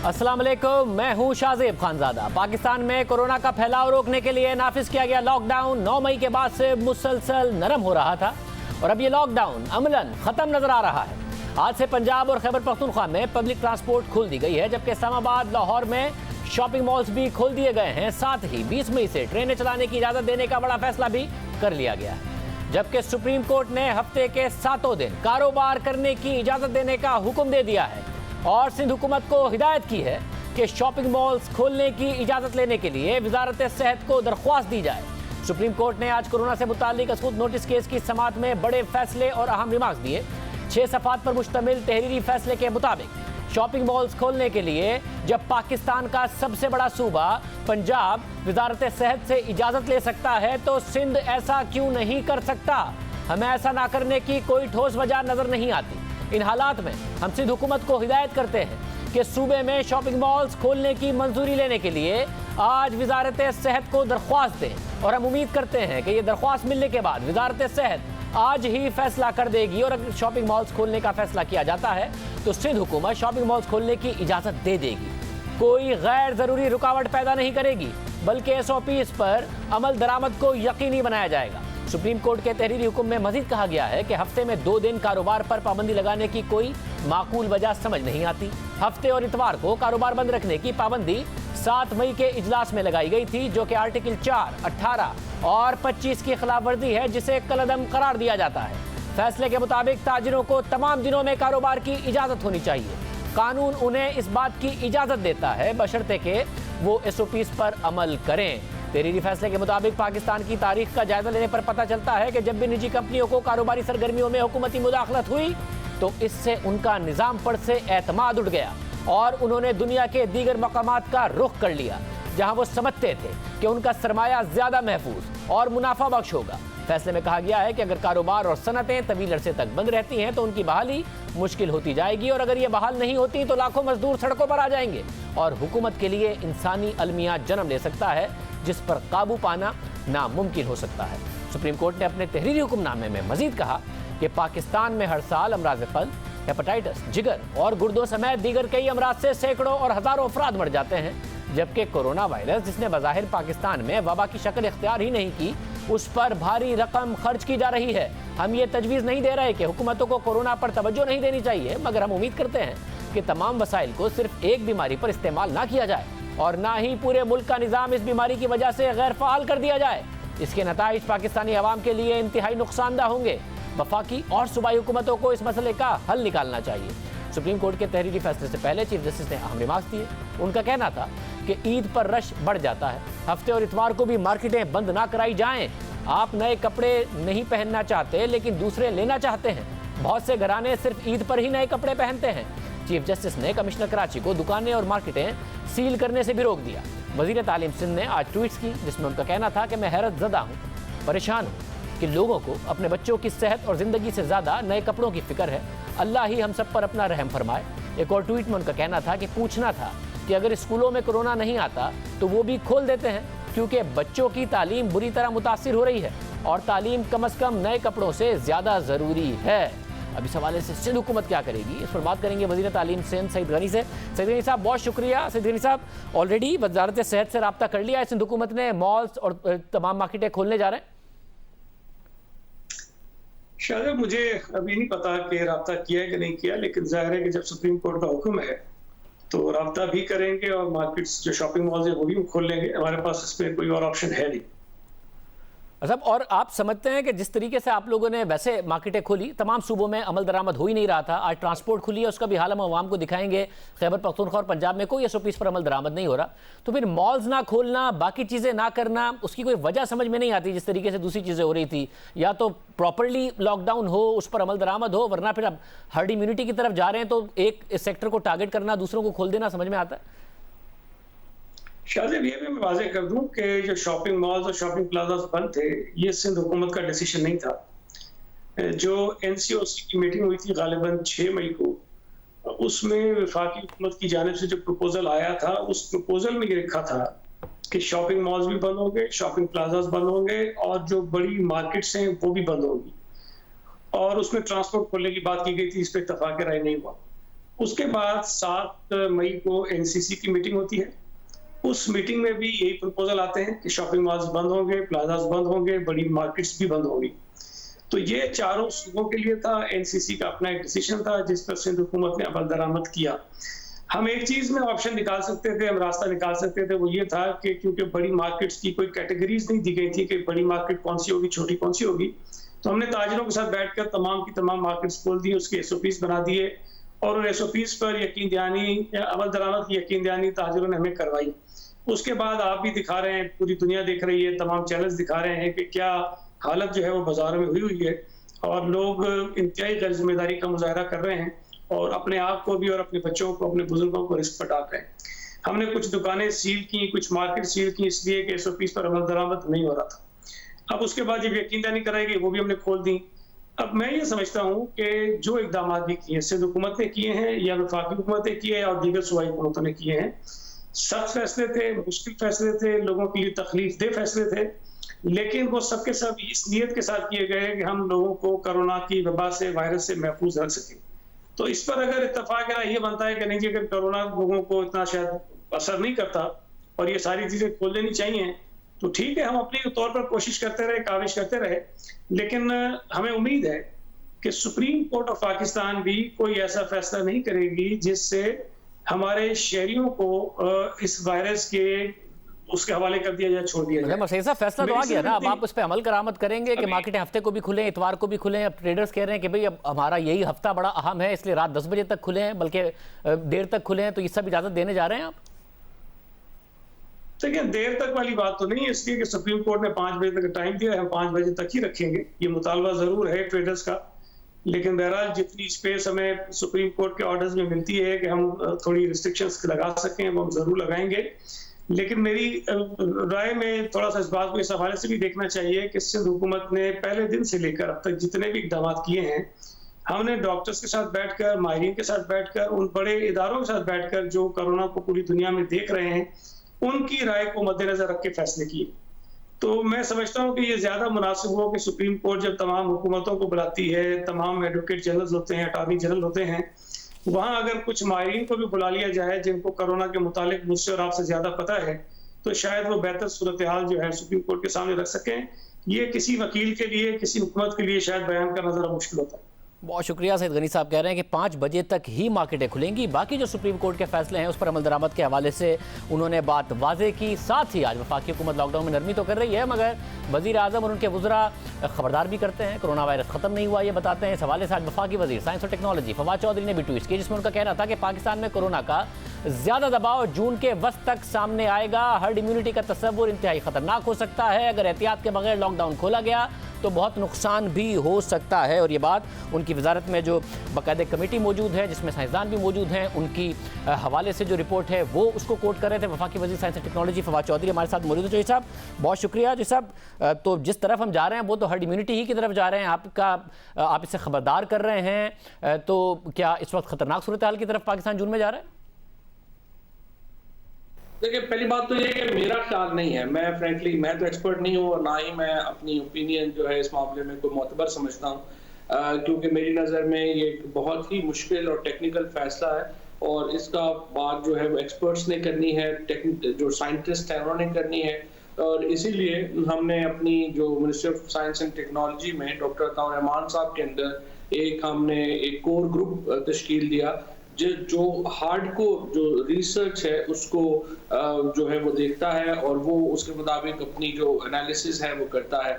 अस्सलाम वालेकुम, मैं हूं शाहजेब खानजादा। पाकिस्तान में कोरोना का फैलाव रोकने के लिए नाफिज किया गया लॉकडाउन 9 मई के बाद से मुसलसल नरम हो रहा था और अब ये लॉकडाउन अमलन खत्म नजर आ रहा है। आज से पंजाब और खैबर पख्तूनख्वा में पब्लिक ट्रांसपोर्ट खोल दी गई है, जबकि इस्लामाबाद, लाहौर में शॉपिंग मॉल्स भी खोल दिए गए हैं। साथ ही 20 मई से ट्रेनें चलाने की इजाजत देने का बड़ा फैसला भी कर लिया गया है, जबकि सुप्रीम कोर्ट ने हफ्ते के 7 दिन कारोबार करने की इजाजत देने का हुक्म दे दिया है और सिंध हुकूमत को हिदायत की है कि शॉपिंग मॉल्स खोलने की इजाजत लेने के लिए वजारत सेहत को दरख्वास्त दी जाए। सुप्रीम कोर्ट ने आज कोरोना से मुताल्लिक असखुद नोटिस केस की समाअत में बड़े फैसले और अहम रिमार्क्स दिए। 6 सफ़ात पर मुश्तमिल तहरीरी फैसले के मुताबिक शॉपिंग मॉल्स खोलने के लिए जब पाकिस्तान का सबसे बड़ा सूबा पंजाब वजारत सेहत से इजाजत ले सकता है तो सिंध ऐसा क्यों नहीं कर सकता? हमें ऐसा ना करने की कोई ठोस वजह नजर नहीं आती। इन हालात में हम सिंध हुकूमत को हिदायत करते हैं कि सूबे में शॉपिंग मॉल्स खोलने की मंजूरी लेने के लिए आज वजारत सेहत को दरख्वास्त दें और हम उम्मीद करते हैं कि ये दरख्वास्त मिलने के बाद वजारत सेहत आज ही फैसला कर देगी और अगर शॉपिंग मॉल्स खोलने का फैसला किया जाता है तो सिंध हुकूमत शॉपिंग मॉल्स खोलने की इजाज़त दे देगी। कोई गैर ज़रूरी रुकावट पैदा नहीं करेगी, बल्कि SOPs पर अमल दरामद को यकीनी बनाया जाएगा। सुप्रीम कोर्ट के तहरीरी हुक्म में मजीद कहा गया है कि हफ्ते में 2 दिन कारोबार पर पाबंदी लगाने की कोई माकूल वजह समझ नहीं आती। हफ्ते और इतवार को कारोबार बंद रखने की पाबंदी 7 मई के इजलास में लगाई गई थी, जो कि आर्टिकल 4, 18 और 25 की खिलाफ वर्जी है, जिसे कलअदम करार दिया जाता है। फैसले के मुताबिक ताजिरों को तमाम दिनों में कारोबार की इजाज़त होनी चाहिए। कानून उन्हें इस बात की इजाज़त देता है बशर्ते कि वो SOPs पर अमल करें। तहरीरी फैसले के मुताबिक पाकिस्तान की तारीख का जायजा लेने पर पता चलता है कि जब भी निजी कंपनियों को कारोबारी सरगर्मियों में हुकूमती मुदाखलत हुई तो इससे उनका निज़ाम पर से एतमाद उठ गया और उन्होंने दुनिया के दीगर मकामात का रुख कर लिया जहां वो समझते थे कि उनका सरमाया ज़्यादा महफूज और मुनाफा बख्श होगा। फैसले में कहा गया है कि अगर कारोबार और सनतें तवील अरसे तक बंद रहती हैं तो उनकी बहाली मुश्किल होती जाएगी और अगर ये बहाल नहीं होती तो लाखों मजदूर सड़कों पर आ जाएंगे और हुकूमत के लिए इंसानी अलमिया जन्म ले सकता है जिस पर काबू पाना नामुमकिन हो सकता है। सुप्रीम कोर्ट ने अपने तहरीरी हुक्मनामे में मजीद कहा कि पाकिस्तान में हर साल अमराज क़ल्ब, हेपेटाइटिस, जिगर और गुर्दों समेत दीगर कई अमराज से सैकड़ों और हज़ारों अफराद मर जाते हैं, जबकि कोरोना वायरस, जिसने बज़ाहिर पाकिस्तान में वबा की शक्ल इख्तियार ही नहीं की, उस पर भारी रकम खर्च की जा रही है। हम ये तजवीज़ नहीं दे रहे कि हुकूमतों को कोरोना पर तवज्जो नहीं देनी चाहिए, मगर हम उम्मीद करते हैं कि तमाम वसाइल को सिर्फ एक बीमारी पर इस्तेमाल ना किया जाए और ना ही पूरे मुल्क का निज़ाम इस बीमारी की वजह से गैर फ़ाल कर दिया जाए। इसके नताइज पाकिस्तानी अवाम के लिए इंतहाई नुकसानदा होंगे। वफाकी और सूबाई हुकूमतों को इस मसले का हल निकालना चाहिए। सुप्रीम कोर्ट के तहरीरी फैसले से पहले चीफ जस्टिस ने अहम रिमार्क्स दिए। उनका कहना था कि ईद पर रश बढ़ जाता है, हफ्ते और इतवार को भी मार्केटें बंद ना कराई जाएं। आप नए कपड़े नहीं पहनना चाहते लेकिन दूसरे लेना चाहते हैं। बहुत से घराने सिर्फ ईद पर ही नए कपड़े पहनते हैं। चीफ जस्टिस ने कमिश्नर कराची को दुकानें और मार्केटें सील करने से भी रोक दिया। वज़ीर तालीम सिंध ने आज ट्वीट्स की जिसमें उनका कहना था कि मैं हैरत ज़दा हूँ, परेशान हूँ कि लोगों को अपने बच्चों की सेहत और ज़िंदगी से ज़्यादा नए कपड़ों की फ़िक्र है। अल्लाह ही हम सब पर अपना रहम फरमाए। एक और ट्वीट में उनका कहना था कि पूछना था कि अगर स्कूलों में कोरोना नहीं आता तो वो भी खोल देते हैं, क्योंकि बच्चों की तालीम बुरी तरह मुतासिर हो रही है और तालीम कम से कम नए कपड़ों से ज़्यादा ज़रूरी है। अब इस हवाले से सिंध हुकूमत क्या करेगी, इस पर बात करेंगे वज़ीर तालीम सिंध सईद गनी से। सईद गनी साहब, बहुत शुक्रिया। सईद गनी साहब, ऑलरेडी वजारत सेहत से रब्ता कर लिया है सिंध हुकूमत ने, मॉल्स और तमाम मार्केटें खोलने जा रहे हैं? शायद मुझे अभी नहीं पता कि रब्ता किया है कि नहीं किया, लेकिन जाहिर है कि जब सुप्रीम कोर्ट का हुक्म है तो रब्ता भी करेंगे और मार्केट्स जो शॉपिंग मॉल्स है वो भी खोल लेंगे। हमारे पास इसमें कोई और ऑप्शन है नहीं। साहब, और आप समझते हैं कि जिस तरीके से आप लोगों ने वैसे मार्केटें खोली, तमाम सूबों में अमल दरामद हो ही नहीं रहा था, आज ट्रांसपोर्ट खुली है, उसका भी हाल हम आवाम को दिखाएंगे। खैबर पख्तूनख्वा और पंजाब में कोई SOPs पर अमल दरामद नहीं हो रहा, तो फिर मॉल्स ना खोलना, बाकी चीज़ें ना करना, उसकी कोई वजह समझ में नहीं आती। जिस तरीके से दूसरी चीज़ें हो रही थी, या तो प्रॉपरली लॉकडाउन हो, उस पर अमल दरामद हो, वरना फिर अब हर्ड इम्यूनिटी की तरफ जा रहे हैं तो एक सेक्टर को टारगेट करना, दूसरों को खोल देना समझ में आता है। शायद ये भी मैं वाज़ेह कर दूं कि जो शॉपिंग मॉल्स और शॉपिंग प्लाजास बंद थे, ये सिंध हुकूमत का डिसीजन नहीं था। जो NCOC की मीटिंग हुई थी गालिबन 6 मई को, उसमें वफाकी हुकूमत की जानिब से जो प्रपोजल आया था, उस प्रपोजल में ये लिखा था कि शॉपिंग मॉल्स भी बंद होंगे, शॉपिंग प्लाजास बंद होंगे और जो बड़ी मार्केट्स हैं वो भी बंद होंगी, और उसमें ट्रांसपोर्ट खोलने की बात की गई थी। इस पर इत्तफाक राय नहीं हुआ। उसके बाद 7 मई को एनसीसी की मीटिंग होती है। उस मीटिंग में भी यही प्रपोजल आते हैं कि शॉपिंग मॉल्स बंद होंगे, प्लाजास बंद होंगे, बड़ी मार्केट्स भी बंद होंगी। तो ये चारों सूबों के लिए था। एनसीसी का अपना एक डिसीजन था जिस पर सिंध हुकूमत ने अमल दरामद किया। हम एक चीज में ऑप्शन निकाल सकते थे, हम रास्ता निकाल सकते थे, वो ये था कि क्योंकि बड़ी मार्केट्स की कोई कैटेगरीज नहीं दी गई थी कि बड़ी मार्केट कौन सी होगी, छोटी कौन सी होगी, तो हमने ताजिरों के साथ बैठकर तमाम की तमाम मार्केट्स खोल दी, उसके एसओपीज बना दिए और उन एसओपीज पर यकीन दयानी, अमल दरामद की यकीन दयानी ताजिरों ने हमें करवाई। उसके बाद आप भी दिखा रहे हैं, पूरी दुनिया देख रही है, तमाम चैनल्स दिखा रहे हैं कि क्या हालत जो है वो बाजारों में हुई है और लोग इंतहाई गैर जिम्मेदारी का मुजाहरा कर रहे हैं और अपने आप को भी और अपने बच्चों को, अपने बुजुर्गों को रिस्क पर डाल रहे हैं। हमने कुछ दुकानें सील की, कुछ मार्केट सील की, इसलिए कि एसओपीज पर अमल दरामद नहीं हो रहा था। अब उसके बाद जब यकीन दयानी कराई गई वो भी हमने खोल दी। अब मैं ये समझता हूँ कि जो इकदाम भी किए, सिंध हुकूमत ने किए हैं या वफाकी हुकूमत ने किए हैं और दीगर सूबाई हुकूमतों ने किए हैं, सख्त फैसले थे, मुश्किल फैसले थे, लोगों के लिए तकलीफ दे फैसले थे, लेकिन वो सबके सब इस नियत के साथ किए गए कि हम लोगों को कोरोना की वबा से, वायरस से महफूज रख सकें। तो इस पर अगर इत्तेफाक ये बनता है कि नहीं जी, अगर कोरोना लोगों को इतना शायद असर नहीं करता और ये सारी चीजें खोल देनी चाहिए, तो ठीक है, हम अपने तौर पर कोशिश करते रहे, काविश करते रहे, लेकिन हमें उम्मीद है कि सुप्रीम कोर्ट ऑफ पाकिस्तान भी कोई ऐसा फैसला नहीं करेगी जिससे हमारे शहरियों को इस वायरस के उसके हवाले कर दिया जाए, छोड़ दिया जाए। मतलब ऐसा फैसला तो आ गया ना, अब आप उस पर अमल करामत करेंगे कि मार्केटें हफ्ते को भी खुले, इतवार को भी खुले। अब ट्रेडर्स कह रहे हैं कि भाई अब हमारा यही हफ्ता बड़ा अहम है, इसलिए रात 10 बजे तक खुले हैं, बल्कि देर तक खुले हैं, तो ये सब इजाजत देने जा रहे हैं आप? देखिए, देर तक वाली बात तो नहीं है, इसलिए कि सुप्रीम कोर्ट ने 5 बजे तक टाइम दिया है, हम 5 बजे तक ही रखेंगे। ये मुतालबा जरूर है ट्रेडर्स का, लेकिन बहरहाल जितनी स्पेस हमें सुप्रीम कोर्ट के ऑर्डर्स में मिलती है कि हम थोड़ी रिस्ट्रिक्शंस लगा सकें, वो हम जरूर लगाएंगे। लेकिन मेरी राय में थोड़ा सा इस बात को इस हवाले से भी देखना चाहिए कि सिंध हुकूमत ने पहले दिन से लेकर अब तक जितने भी इकदाम किए हैं, हमने डॉक्टर्स के साथ बैठकर, माहिरीन के साथ बैठकर, उन बड़े इदारों के साथ बैठकर जो कोरोना को पूरी दुनिया में देख रहे हैं, उनकी राय को मद्देनजर रख के फैसले किए। तो मैं समझता हूँ कि ये ज्यादा मुनासिब हो कि सुप्रीम कोर्ट जब तमाम हुकूमतों को बुलाती है, तमाम एडवोकेट जनरल होते हैं, अटॉर्नी जनरल होते हैं, वहां अगर कुछ माहिरीन को भी बुला लिया जाए जिनको कोरोना के मुतालिक मुझसे और आपसे ज्यादा पता है, तो शायद वो बेहतर सूरत हाल जो है सुप्रीम कोर्ट के सामने रख सकें। ये किसी वकील के लिए, किसी हुकूमत के लिए शायद बयान करना जरा मुश्किल होता है। बहुत शुक्रिया। सैयद गनी साहब कह रहे हैं कि 5 बजे तक ही मार्केटें खुलेंगी, बाकी जो सुप्रीम कोर्ट के फैसले हैं उस पर अमल दरामद के हवाले से उन्होंने बात वाजे की। साथ ही आज वफाकी हुकूमत लॉकडाउन में नरमी तो कर रही है, मगर वज़ीर आज़म और उनके वज़रा खबरदार भी करते हैं, कोरोना वायरस ख़त्म नहीं हुआ ये बताते हैं। इस हवाले से आज वफाकी वज़ीर साइंस और टेक्नोलॉजी फवाद चौधरी ने भी ट्वीट किया, जिसमें उनका कहना था कि पाकिस्तान में कोरोना का ज़्यादा दबाव जून के वस्त तक सामने आएगा। हर्ड इम्यूनिटी का तस्वुर इंतहाई ख़तरनाक हो सकता है, अगर एहतियात के बगैर लॉकडाउन खोला गया तो बहुत नुकसान भी हो सकता है। और ये बात उनकी वजारत में जो बाकायदा कमेटी मौजूद है, जिसमें साइंसदान भी मौजूद हैं, उनकी हवाले से जो रिपोर्ट है वो उसको कोट कर रहे थे। वफाकी वज़ीर science and technology Fawad Chaudhry हमारे साथ मौजूद है। जी साहब, बहुत शुक्रिया। जी साहब, तो जिस तरफ हम जा रहे हैं वो तो हर्ड इम्यूनिटी ही की तरफ जा रहे हैं, आप इससे खबरदार कर रहे हैं, तो क्या इस वक्त खतरनाक सूरत हाल की तरफ पाकिस्तान जून में जा रहा है? देखिए, पहली बात तो ये कि मेरा ख्याल नहीं है, मैं फ्रेंकली मैं तो एक्सपर्ट नहीं हूँ और ना ही मैं अपनी ओपिनियन जो है इस मामले में कोई मोतबर समझता हूँ, क्योंकि मेरी नज़र में ये एक बहुत ही मुश्किल और टेक्निकल फैसला है और इसका बात जो है वो एक्सपर्ट्स ने करनी है, जो साइंटिस्ट हैं उन्होंने करनी है। और इसीलिए हमने अपनी जो ministry of science and technology में डॉक्टर अताउर रहमान साहब के अंदर हमने एक कोर ग्रुप तश्कील दिया जो हार्डकोर जो रिसर्च है उसको जो है वो देखता है और वो उसके मुताबिक अपनी जो एनालिसिस है वो करता है।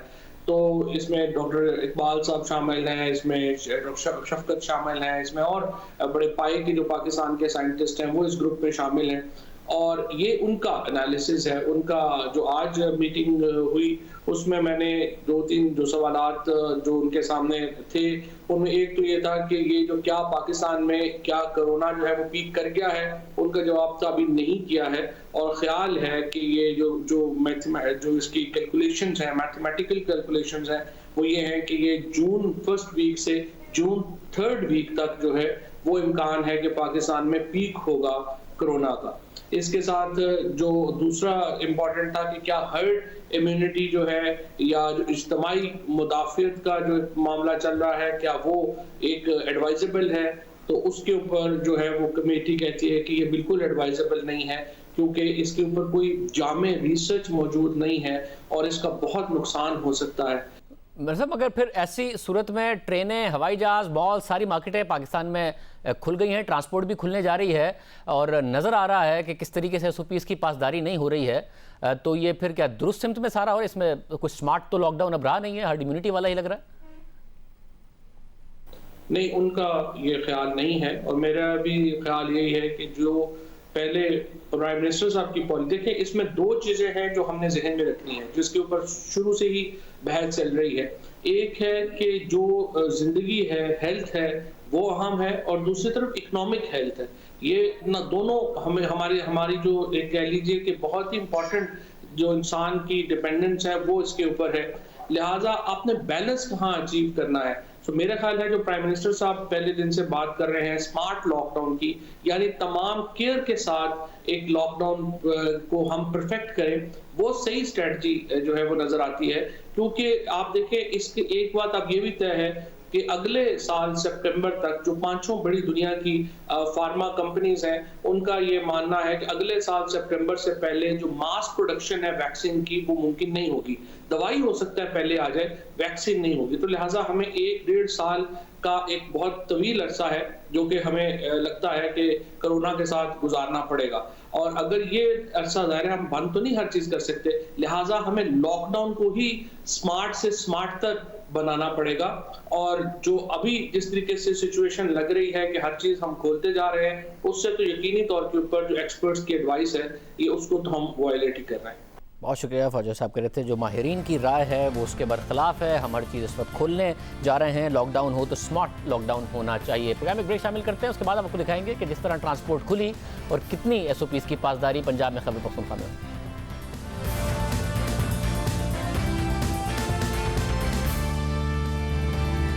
तो इसमें डॉक्टर इकबाल साहब शामिल हैं, इसमें डॉक्टर शफकत शामिल हैं, इसमें और बड़े पाए के जो पाकिस्तान के साइंटिस्ट हैं वो इस ग्रुप में शामिल हैं और ये उनका एनालिसिस है। उनका जो आज मीटिंग हुई उसमें मैंने 2-3 जो सवालात जो उनके सामने थे उनमें एक तो ये था कि ये जो क्या पाकिस्तान में क्या कोरोना जो है वो पीक कर गया है, उनका जवाब तो अभी नहीं किया है और ख्याल है कि ये जो इसकी कैलकुलेशंस हैं, मैथमेटिकल कैलकुलेशंस हैं, वो ये है कि ये जून फर्स्ट वीक से जून थर्ड वीक तक जो है वो इम्कान है कि पाकिस्तान में पीक होगा कोरोना का। इसके साथ जो दूसरा इम्पोर्टेंट था कि क्या हर्ड इम्यूनिटी जो है या जो इज्तिमाई मुदाफियत का जो मामला चल रहा है क्या वो एक एडवाइजेबल है तो उसके ऊपर जो है वो कमेटी कहती है कि ये बिल्कुल एडवाइजेबल नहीं है, क्योंकि इसके ऊपर कोई जामे रिसर्च मौजूद नहीं है और इसका बहुत नुकसान हो सकता है। मतलब अगर फिर ऐसी सूरत में ट्रेनें, हवाई जहाज, मॉल, सारी मार्केटें पाकिस्तान में खुल गई हैं, ट्रांसपोर्ट भी खुलने जा रही है और नज़र आ रहा है कि किस तरीके से SOPs की पासदारी नहीं हो रही है, तो ये फिर क्या दुरुस्त सिमत में सारा, और इसमें कुछ स्मार्ट तो लॉकडाउन अब रहा नहीं है, हर्ड इम्यूनिटी वाला ही लग रहा है? नहीं, उनका ये ख्याल नहीं है और मेरा भी ख्याल यही है कि जो पहले प्राइम मिनिस्टर साहब की पॉलिसी, देखें इसमें दो चीजें हैं जो हमने जहन में रखनी है, जिसके ऊपर शुरू से ही बहस चल रही है। एक है कि जो जिंदगी है, हेल्थ है, वो अहम है, और दूसरी तरफ इकोनॉमिक हेल्थ है। ये ना दोनों हमारी जो एक कह लीजिए कि बहुत ही इंपॉर्टेंट जो इंसान की डिपेंडेंस है वो इसके ऊपर है। लिहाजा आपने बैलेंस कहाँ अचीव करना है। तो मेरा ख्याल है जो प्राइम मिनिस्टर साहब पहले दिन से बात कर रहे हैं स्मार्ट लॉकडाउन की, यानी तमाम केयर के साथ एक लॉकडाउन को हम परफेक्ट करें, वो सही स्ट्रेटजी जो है वो नजर आती है। क्योंकि आप देखें, इसकी एक बात अब ये भी तय है कि अगले साल सितंबर तक जो पांचों बड़ी दुनिया की फार्मा कंपनीज हैं, उनका ये मानना है कि अगले साल सितंबर से पहले जो मास प्रोडक्शन है वैक्सीन की वो मुमकिन नहीं होगी। दवाई हो सकता है पहले आ जाए, वैक्सीन नहीं होगी। तो लिहाजा हमें 1-1.5 साल का एक बहुत तवील अरसा है जो कि हमें लगता है कि कोरोना के साथ गुजारना पड़ेगा। और अगर ये अरसा ज़ाहिर है हम बंद तो नहीं हर चीज कर सकते, लिहाजा हमें लॉकडाउन को ही स्मार्ट से स्मार्ट तक बनाना पड़ेगा। और जो अभी जिस तरीके से सिचुएशन लग रही है कि हर चीज हम खोलते जा रहे हैं, उससे तो यकीनी तौर के ऊपर जो एक्सपर्ट्स की एडवाइस है ये उसको तो हम वायलेट ही कर रहे हैं। बहुत शुक्रिया फौजा साहब। कह रहे थे जो माहिरीन की राय है वो उसके बरखिलाफ है, हम हर चीज़ इस वक्त खोलने जा रहे हैं, लॉकडाउन हो तो स्मार्ट लॉकडाउन होना चाहिए। प्रोग्राम में ब्रेक शामिल करते हैं, उसके बाद हम आपको दिखाएंगे कि जिस तरह ट्रांसपोर्ट खुली और कितनी SOPs की पासदारी पंजाब में खबर पख्तूनख्वा में।